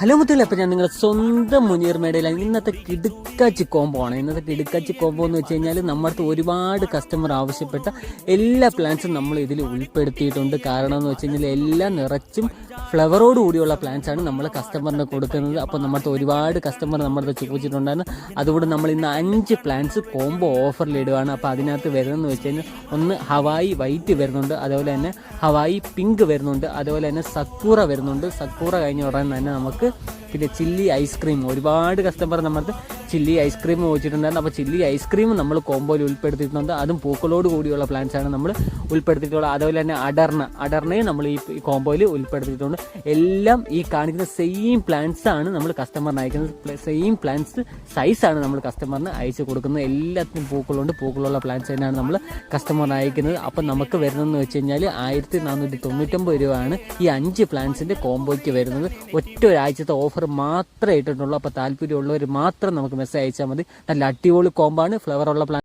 Hello മുത്തുകളെ, അപ്പം ഞാൻ നിങ്ങളുടെ സ്വന്തം മുനീർ മേടയിലാണ്. ഇന്നത്തെ കിടുക്കാച്ചി കോംബോ ആണ്. ഇന്നത്തെ കിടുക്കാച്ചി കോംബോ എന്ന് വെച്ച് കഴിഞ്ഞാൽ നമ്മുടെ അടുത്ത് ഒരുപാട് കസ്റ്റമർ ആവശ്യപ്പെട്ട എല്ലാ പ്ലാന്റ്സും നമ്മൾ ഇതിൽ ഉൾപ്പെടുത്തിയിട്ടുണ്ട്. കാരണം എന്ന് വെച്ച് കഴിഞ്ഞാൽ എല്ലാം നിറച്ചും ഫ്ലവറോട് കൂടിയുള്ള പ്ലാന്റ്സ് ആണ് നമ്മൾ കസ്റ്റമറിന് കൊടുക്കുന്നത്. അപ്പോൾ നമ്മുടെ അടുത്ത് ഒരുപാട് കസ്റ്റമർ നമ്മുടെ അടുത്ത് ചോദിച്ചിട്ടുണ്ടായിരുന്നു. അതുകൊണ്ട് നമ്മൾ ഇന്ന് 5 പ്ലാന്റ്സ് കോംബോ ഓഫറിൽ ഇടുകയാണ്. അപ്പോൾ അതിനകത്ത് വരുന്നതെന്ന് വെച്ച് കഴിഞ്ഞാൽ ഒന്ന് ഹവായി വൈറ്റ് വരുന്നുണ്ട്, അതുപോലെ തന്നെ ഹവായി പിങ്ക് വരുന്നുണ്ട്, അതുപോലെ തന്നെ സക്കൂറ വരുന്നുണ്ട്. സക്കൂറ കഴിഞ്ഞ ഉടനെ തന്നെ നമുക്ക് പിന്നെ ചില്ലി ഐസ്ക്രീം, ഒരുപാട് കസ്റ്റമർ നമ്മുടെ ചില്ലി ഐസ്ക്രീം ചോദിച്ചിട്ടുണ്ടായിരുന്നു. അപ്പോൾ ചില്ലി ഐസ്ക്രീം നമ്മൾ കോംബോയിൽ ഉൾപ്പെടുത്തിയിട്ടുണ്ട്. അതും പൂക്കളോട് കൂടിയുള്ള പ്ലാന്റ്സ് ആണ് നമ്മൾ ഉൾപ്പെടുത്തിയിട്ടുള്ളത്. അതുപോലെ തന്നെ അടർണയും നമ്മൾ ഈ കോംബോയിൽ ഉൾപ്പെടുത്തിയിട്ടുണ്ട്. എല്ലാം ഈ കാണിക്കുന്ന സെയിം പ്ലാന്റ്സ് ആണ് നമ്മൾ കസ്റ്റമറിന് അയക്കുന്നത്. സെയിം പ്ലാന്റ്സ് സൈസാണ് നമ്മൾ കസ്റ്റമറിന് അയച്ചു കൊടുക്കുന്നത്. എല്ലാത്തിനും പൂക്കളുള്ള പ്ലാന്റ്സ് തന്നെയാണ് നമ്മൾ കസ്റ്റമറിന് അയക്കുന്നത്. അപ്പം നമുക്ക് വരുന്നതെന്ന് വെച്ച് കഴിഞ്ഞാൽ 1499 രൂപയാണ് ഈ 5 പ്ലാന്റ്സിൻ്റെ കോംബോയ്ക്ക് വരുന്നത്. ഒറ്റ ഒരാഴ്ചത്തെ ഓഫർ മാത്രമേ ഇട്ടിട്ടുള്ളൂ. അപ്പോൾ താല്പര്യമുള്ളവർ മാത്രം നമുക്ക് മെസ്സേജ് അയച്ചാൽ മതി. നല്ല അടിപൊളി കോംബാണ്, ഫ്ലവറുള്ള പ്ലാന്റ്.